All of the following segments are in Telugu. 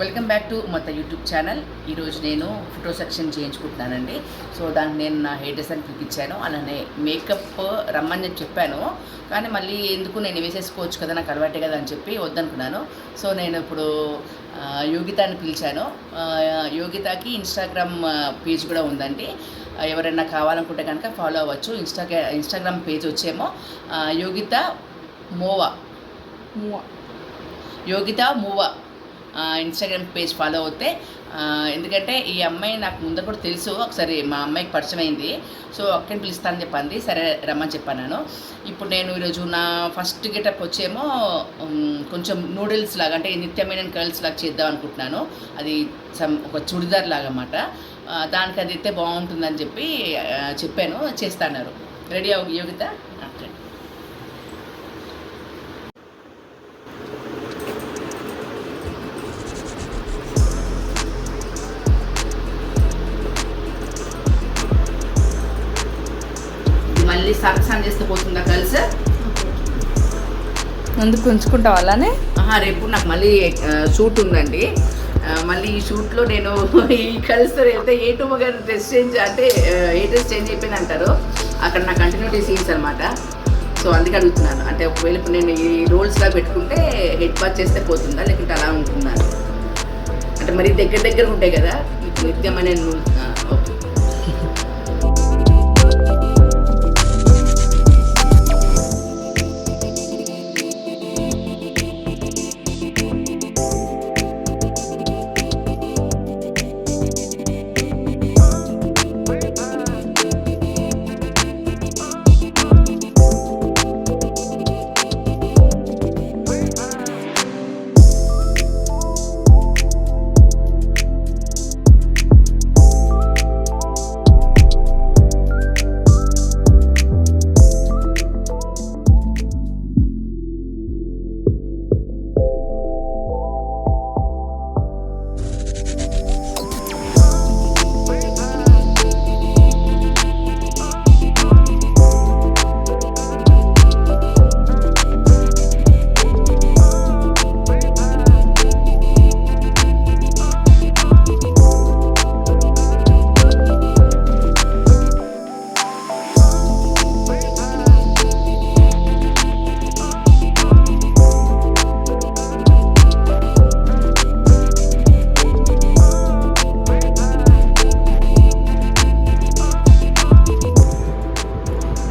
వెల్కమ్ బ్యాక్ టు మొత్తం యూట్యూబ్ ఛానల్. ఈరోజు నేను ఫోటో సెక్షన్ చేయించుకుంటున్నానండి. సో దానికి నేను నా హెయిర్ డిజైన్ పిలిపించాను, అలానే మేకప్ రమ్మని చెప్పాను. కానీ మళ్ళీ ఎందుకు నేను వేసేసుకోవచ్చు కదా, నాకు అలవాటే కదా అని చెప్పి వద్దనుకున్నాను. సో నేను ఇప్పుడు యోగితాని పిలిచాను. యోగితాకి ఇన్స్టాగ్రామ్ పేజ్ కూడా ఉందండి. ఎవరైనా కావాలనుకుంటే కనుక ఫాలో అవ్వచ్చు. ఇన్స్టాగ్రామ్ పేజ్ వచ్చేమో Yogita Moova Instagram page follow అవుతే. ఎందుకంటే ఈ అమ్మాయి నాకు ముందు కూడా తెలుసు, ఒకసారి మా అమ్మాయికి పరిచయం అయింది. సో అక్కని పిలుస్తానని చెప్పింది, సరే రమ్మని చెప్పాను. ఇప్పుడు నేను ఈరోజు నా ఫస్ట్ గెటప్ వచ్చేమో కొంచెం నూడిల్స్ లాగా, అంటే నిత్యమైన కర్ల్స్ లాగా చేద్దాం అనుకుంటున్నాను. అది ఒక చుడిదార్ లాగా అన్నమాట. దానికి అది అయితే బాగుంటుందని చెప్పి చెప్పాను, చేస్తాన్నారు. రెడీ యోగిత? మళ్ళీ సాక్సాన్ చేస్తే పోతుందా కలిసి? ముందుకు ఉంచుకుంటావు అలానే? రేపు నాకు మళ్ళీ షూట్ ఉందండి. మళ్ళీ ఈ షూట్లో నేను ఈ కలిసి అయితే ఏ టూ గారు డ్రెస్ చేంజ్, అంటే ఏ డ్రెస్ చేంజ్ అయిపోయింది అంటారు. అక్కడ నా కంటిన్యూటీ సీన్స్ అనమాట. సో అందుకే అడుగుతున్నాను, అంటే ఒకవేళ ఇప్పుడు నేను ఈ రోల్స్లా పెట్టుకుంటే హెడ్ బాత్ చేస్తే పోతుందా, లేకుంటే అలా ఉంటున్నాను అంటే మరి దగ్గర ఉంటాయి కదా నిత్యమైన. ఓకే.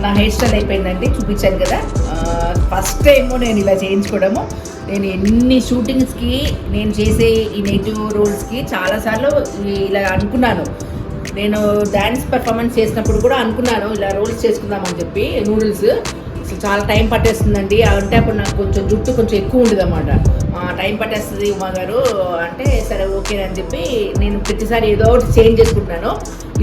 నా హెయిర్ స్టైల్ అయిపోయిందండి, చూపించాను కదా. ఫస్ట్ టైము నేను ఇలా చేయించుకోవడము. నేను ఎన్ని షూటింగ్స్కి నేను చేసే ఈ నెగిటివ్ రోల్స్కి చాలాసార్లు ఇలా అనుకున్నాను. నేను డ్యాన్స్ పర్ఫార్మెన్స్ చేసినప్పుడు కూడా అనుకున్నాను ఇలా రోల్స్ చేసుకుందామని చెప్పి. నూడిల్స్ చాలా టైం పట్టేస్తుందండి, అంటే అప్పుడు నాకు కొంచెం జుట్టు కొంచెం ఎక్కువ ఉండదు అన్నమాట. టైం పట్టేస్తుంది ఉమా గారు అంటే సరే ఓకే అని చెప్పి నేను ప్రతిసారి ఏదో ఒకటి చేంజ్ చేసుకుంటున్నాను.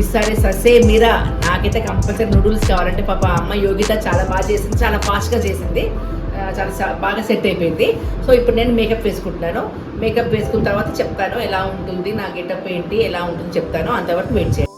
ఈసారి ససే మీరా నాకైతే కంపల్సరీ నూడిల్స్ కావాలంటే పాప అమ్మ యోగిత చాలా బాగా చేసింది, చాలా ఫాస్ట్గా చేసింది, చాలా బాగా సెట్ అయిపోయింది. సో ఇప్పుడు నేను మేకప్ వేసుకుంటున్నాను. మేకప్ వేసుకున్న తర్వాత చెప్తాను ఎలా ఉంటుంది, నా గెటప్ ఏంటి, ఎలా ఉంటుంది చెప్తాను. అంతవరకు వెయిట్ చేయండి.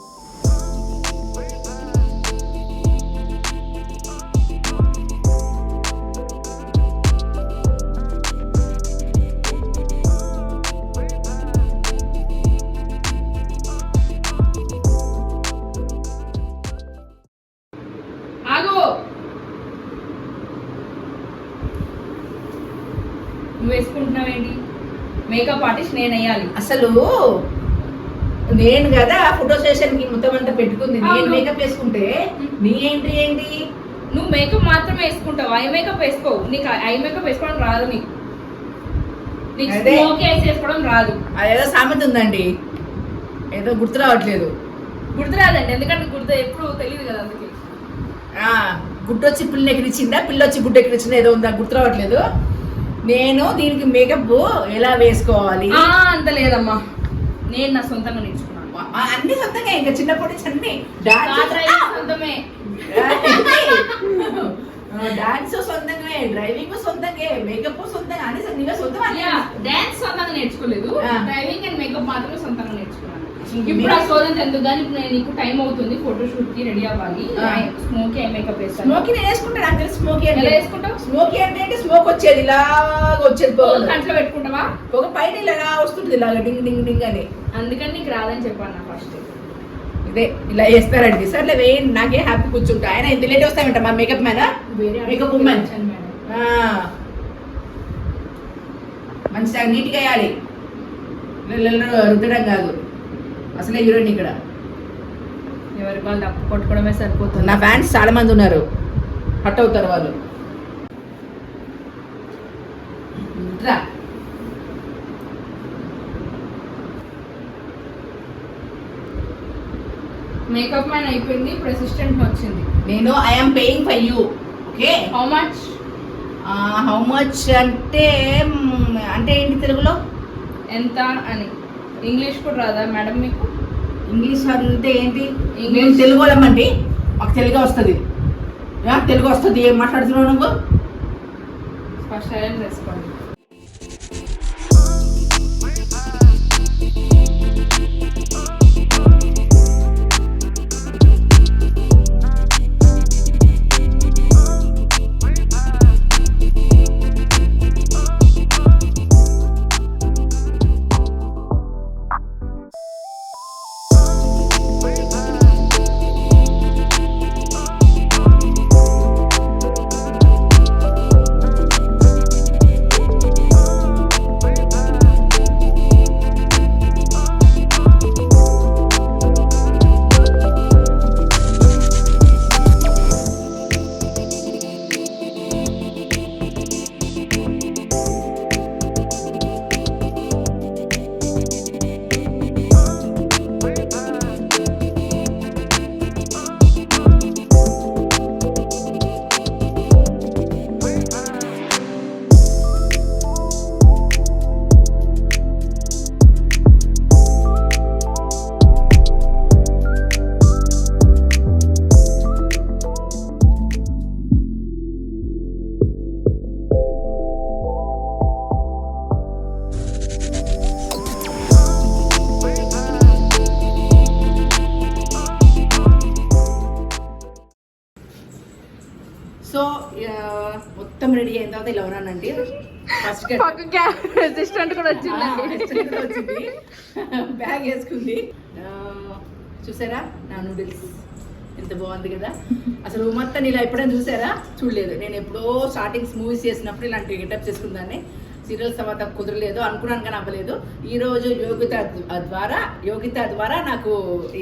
నువ్వు వేసుకుంటున్నావేంటి? మేకప్ ఆర్టిస్ట్ నేను వేయాలి. అసలు నేను కదా ఫోటో సెషన్కి మొత్తం అంతా పెట్టుకుంది. నేను మేకప్ వేసుకుంటే నీ ఎంట్రీ ఏంటి? నువ్వు మేకప్ మాత్రమే వేసుకుంటావు, ఐ మేకప్ వేసుకోవు. నీకు ఐ మేకప్ వేసుకోవడం రాదు, నీకు స్మోకీ ఐస్ వేసుకోవడం రాదు. అదేదో సామెత ఉందండి, ఏదో గుర్తు రావట్లేదు. గుర్తు రాదండి, ఎందుకంటే గుర్తు ఎప్పుడు తెలియదు కదా. అందుకే గుడ్డొచ్చి పిల్ల ఎక్కిరిచ్చిందా, పిల్లొచ్చి గుడ్డ ఎక్కిరిచ్చిందా ఏదో ఉందా, గుర్తు రావట్లేదు. నేను దీనికి మేకప్ ఎలా వేసుకోవాలి అంత లేదమ్మా, నేను నా సొంతంగా నేర్చుకున్నాను. అన్ని సొంతంగా, ఇంకా చిన్నప్పటి నుంచి అన్ని సొంతమే. డాన్స్ సొంతంగా, డ్రైవింగ్ సొంతంగా, మేకప్ సొంతంగా, అన్ని సొంతంగా. డాన్స్ సొంతంగా నేర్చుకోలేదు, డ్రైవింగ్ అండ్ మేకప్ మాత్రమే సొంతంగా నేర్చుకున్నాను. ఇప్పుడు ఆ సోదంత ఎందుకు కానీ ఇప్పుడు నేను నీకు టైం అవుతుంది ఫోటోషూట్ కి రెడీ అవ్వాలి. స్మోకీ ఐ మేకప్ వేస్తాను. స్మోకీ నేను వేసుకుంటాను. నాకు తెలిసి స్మోకీ అంటే ఎలా వేసుకుంటావు? స్మోకీ అంటే స్మోక్ వచ్చేది ఇలాగా వచ్చేది. కంట్లో పెట్టుకుంటావా? ఒక పైన ఇలా వస్తుంటుంది ఇలాగా డింగ్ డింగ్ డింగ్ అని. అందుకని నీకు రాదని చెప్పాను నా ఫస్ట్. ఇదే ఇలా వేస్తారండి. సర్లే వేయండి, నాకే హ్యాపీ కూర్చుంటా. ఆయన ఎంత లేట్ వస్తామంట మా మేకప్ మ్యాన్, మేకప్ ఉమెన్. మంచిగా నీట్గా వేయాలి, రుద్దడం కాదు. అసలే హీరోయిన్ ఇక్కడ. ఎవరి వాళ్ళు తప్పు కొట్టుకోవడమే సరిపోతుంది. నా ఫ్యాన్స్ చాలా మంది ఉన్నారు, హట్ అవుతారు వాళ్ళు. రా మేకప్ మ్యాన్ అయిపోయింది, ఇప్పుడు అసిస్టెంట్ వచ్చింది. నేను I'm paying for you. Okay, how much? How much అంటే అంటే ఏంటి తెలుగులో? ఎంత అని. ఇంగ్లీష్ కూడా రాదా మేడం మీకు? ఇంగ్లీష్ అంటే ఏంటి? ఇంగ్లీష్ తెలుగు వాళ్ళమండి, మాకు తెలుగు వస్తుంది. తెలుగు వస్తుంది. ఏం మాట్లాడుతున్నావు నువ్వు? ఫస్ట్ సైలెంట్ వేసుకోండి. సో మొత్తం రెడీ అయిన తర్వాత ఇలా ఉన్నానండి. ఫస్ట్ అసిస్టెంట్ కూడా వచ్చిందండి. బ్యాగ్ వేసుకుంది. చూసారా నా నూడిల్స్ ఎంత బాగుంది కదా. అసలు మొత్తం ఇలా ఎప్పుడైనా చూసారా? చూడలేదు. నేను ఎప్పుడో స్టార్టింగ్స్ మూవీస్ చేసినప్పుడు ఇలాంటి గెటప్ చేసుకుందాన్ని. సీరియల్స్ తర్వాత కుదరలేదు, అనుకున్నాను కానీ అవ్వలేదు. ఈరోజు యోగిత ద్వారా నాకు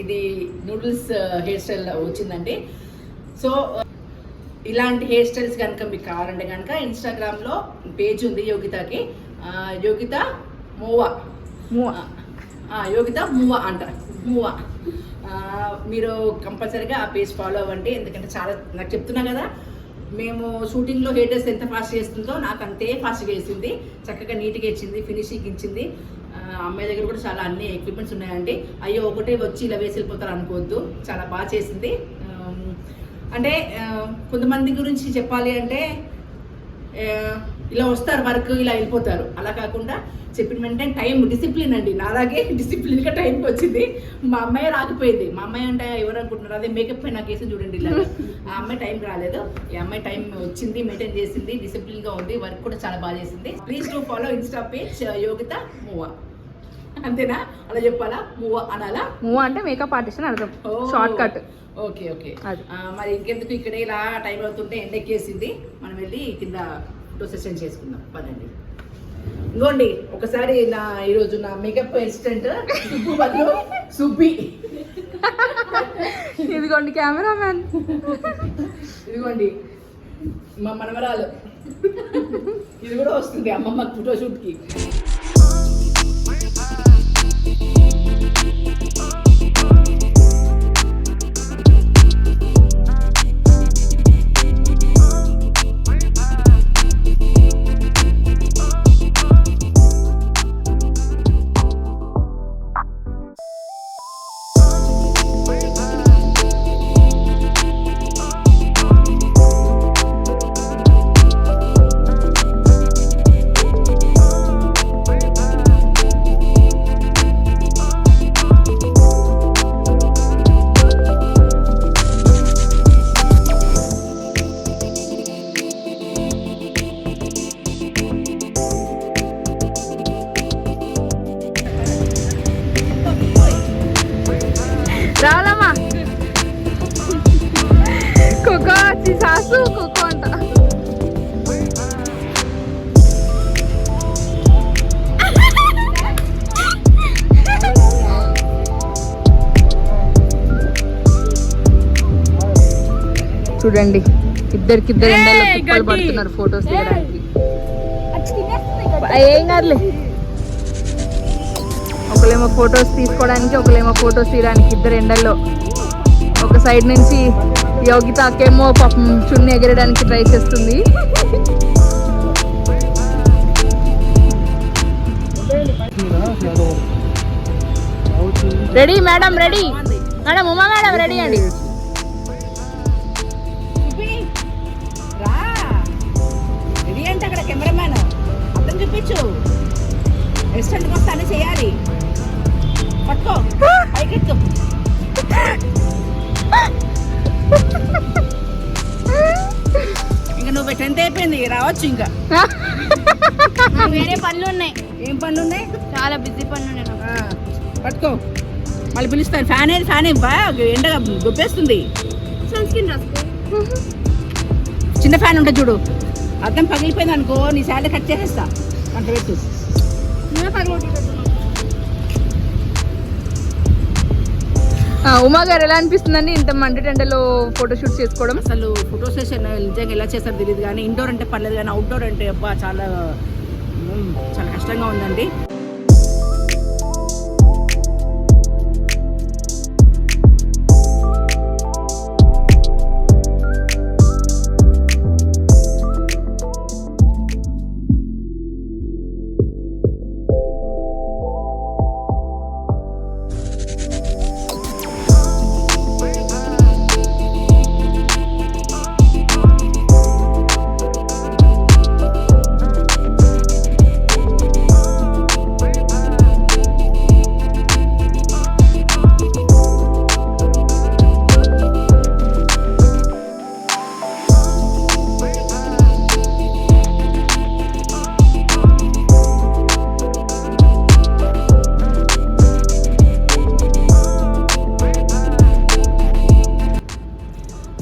ఇది నూడిల్స్ హెయిర్ స్టైల్ వచ్చిందండి. సో ఇలాంటి హెయిర్ స్టైల్స్ కనుక మీకు కావాలంటే కనుక ఇన్స్టాగ్రామ్లో పేజ్ ఉంది యోగితకి, యోగిత మూవా యోగిత మూవా అంటారు, మూవా. మీరు కంపల్సరీగా ఆ పేజ్ ఫాలో అవ్వండి. ఎందుకంటే చాలా నాకు చెప్తున్నా కదా, మేము షూటింగ్లో హెయిర్ డ్రెస్ ఎంత ఫాస్ట్ చేస్తుందో నాకు అంతే ఫాస్ట్గా వేసింది. చక్కగా నీట్గా ఇచ్చింది, ఫినిషింగ్ ఇచ్చింది. అమ్మాయి దగ్గర కూడా చాలా అన్ని ఎక్విప్మెంట్స్ ఉన్నాయండి. అయ్యో ఒకటే వచ్చి ఇలా వేసి వెళ్ళిపోతారు అనుకోవద్దు, చాలా బాగా చేసింది. అంటే కొంతమంది గురించి చెప్పాలి అంటే ఇలా వస్తారు వర్క్ ఇలా వెళ్ళిపోతారు, అలా కాకుండా చెప్పిన వెంటనే టైం డిసిప్లిన్ అండి. నాలాగే డిసిప్లిన్గా టైంకి వచ్చింది. మా అమ్మాయి రాకపోయింది. మా అమ్మాయి అంటే ఎవరు అనుకుంటున్నారు? అదే మేకప్ పై నాకు వేసి చూడండి ఇలా. ఆ అమ్మాయి టైం రాలేదు, ఈ అమ్మాయి టైం వచ్చింది, మెయింటైన్ చేసింది, డిసిప్లిన్గా ఉంది, వర్క్ కూడా చాలా బాగా చేసింది. Please to follow Insta page Yogita Moova. అంతేనా? అలా చెప్పాలా? మూవా అనాలా? మూవా అంటే మేకప్ ఆర్టిస్ట్ అని అర్థం, షార్ట్ కట్. Okay okay. మరి ఇంకెందుకు ఇక్కడ ఇలా టైం అవుతుంటే ఎండెక్కేసింది, మనం వెళ్ళి కింద ఫోటో సెషన్ చేసుకుందాం పదండి. ఇంకోండి ఒకసారి ఈరోజు నా మేకప్ అసిస్టెంట్ సుబ్బు బదులు సుబ్బి. ఇదిగోండి కెమెరామ్యాన్, ఇదిగోండి మా మనవరాలు. ఇది కూడా వస్తుంది అమ్మమ్మ ఫోటోషూట్కి. చూడండి ఇద్దరికిద్దరు ఎండల్లో తిప్పలు పడుతున్నారు ఫొటోస్ తీయడానికి. ఏం కాదులే, ఒకలేమో ఫొటోస్ తీసుకోవడానికి ఒకలేమో ఫొటోస్ తీయడానికి, ఇద్దరు ఎండల్లో. ఒక సైడ్ నుంచి యోగిత అక్కేమో పాపం చున్ని ఎగరడానికి ట్రై చేస్తుంది. Ready madam, ready madam, Uma madam ready అండి. రెడీ అంటే అక్కడ కెమెరామ్యాన్ అర్థం చూపించు. రెస్టారెంట్కి వస్తానే చేయాలి. పట్టుకో పైకెత్తు. ఇంకా నువ్వు 10th అయిపోయింది, రావచ్చు. ఇంకా వేరే పనులు ఉన్నాయి. ఏం పనులు ఉన్నాయి? చాలా బిజీ పనులు ఉన్నాయి. పట్టుకో, మళ్ళీ పిలుస్తాను. ఫ్యాన్ ఏది? ఫ్యాన్ బాగా ఎండగా దొబ్బేస్తుంది. సన్ స్క్రీన్ రాసుకో. చిన్న ఫ్యాన్ ఉంటుంది చూడు, అర్థం పగిలిపోయింది అనుకో నీ శాలరీ కట్ చేసేస్తా. అంత పెట్టు. ఉమా గారు ఎలా అనిపిస్తుందండి ఇంత మంట టెంటలో ఫోటోషూట్ చేసుకోవడం? అసలు ఫోటో సెషన్ నిజంగా ఎలా చేస్తారో తెలియదు, కానీ ఇండోర్ అంటే పర్లేదు, కానీ అవుట్డోర్ అంటే అబ్బా చాలా చాలా కష్టంగా ఉందండి.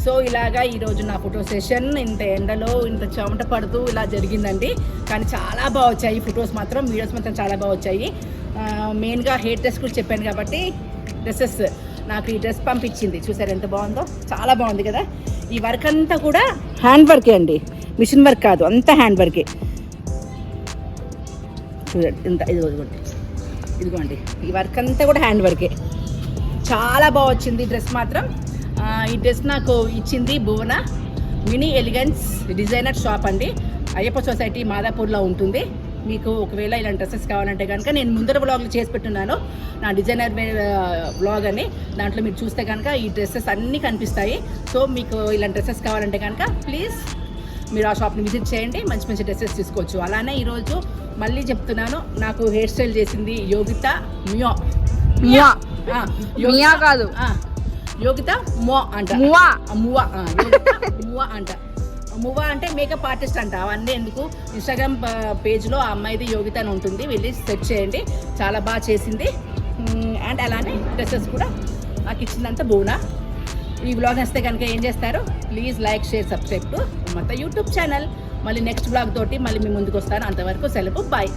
సో ఇలాగా ఈరోజు నా ఫోటో సెషన్ ఇంత ఎండలో ఇంత చెమట పడుతూ ఇలా జరిగిందండి. కానీ చాలా బాగా వచ్చాయి ఫొటోస్ మాత్రం, వీడియోస్ మాత్రం చాలా బాగా వచ్చాయి. మెయిన్గా హెయిర్ డ్రెస్ కూడా చెప్పాను కాబట్టి డ్రెస్సెస్ నాకు ఈ డ్రెస్ పంపించింది. చూసారు ఎంత బాగుందో, చాలా బాగుంది కదా. ఈ వర్క్ అంతా కూడా హ్యాండ్ వర్కే అండి, మిషన్ వర్క్ కాదు, అంతా హ్యాండ్ వర్కే. చూడండి ఇంత ఇదిగోండి ఈ వర్క్ అంతా కూడా హ్యాండ్ వర్కే. చాలా బాగా వచ్చింది డ్రెస్ మాత్రం. ఈ డ్రెస్ నాకు ఇచ్చింది భువన మినీ ఎలిగెన్స్ డిజైనర్ షాప్ అండి, అయ్యప్ప సొసైటీ మాదాపూర్లో ఉంటుంది. మీకు ఒకవేళ ఇలాంటి డ్రెస్సెస్ కావాలంటే కనుక నేను ముందర వ్లాగ్లు చేసి పెట్టున్నాను, నా డిజైనర్ వ్లాగ్ అని. దాంట్లో మీరు చూస్తే కనుక ఈ డ్రెస్సెస్ అన్నీ కనిపిస్తాయి. సో మీకు ఇలాంటి డ్రెస్సెస్ కావాలంటే కనుక ప్లీజ్ మీరు ఆ షాప్ని విజిట్ చేయండి, మంచి మంచి డ్రెస్సెస్ తీసుకోవచ్చు. అలానే ఈరోజు మళ్ళీ చెప్తున్నాను, నాకు హెయిర్ స్టైల్ చేసింది యోగిత మియా కాదు, యోగిత మువా అంట. మువా అంటే మేకప్ ఆర్టిస్ట్ అంట. అవన్నీ ఎందుకు, ఇన్స్టాగ్రామ్ పేజ్లో ఆ అమ్మాయిది యోగిత అని ఉంటుంది, వెళ్ళి సెర్చ్ చేయండి. చాలా బాగా చేసింది. అండ్ అలానే డ్రెస్సెస్ కూడా నాకు ఇచ్చిందంతా భువన. ఈ వ్లాగ్ వస్తే కనుక ఏం చేస్తారు, please like, share, subscribe to మొత్తం యూట్యూబ్ ఛానల్. మళ్ళీ నెక్స్ట్ వ్లాగ్ తోటి మళ్ళీ మీ ముందుకు వస్తాను. అంతవరకు సెలవు, బాయ్.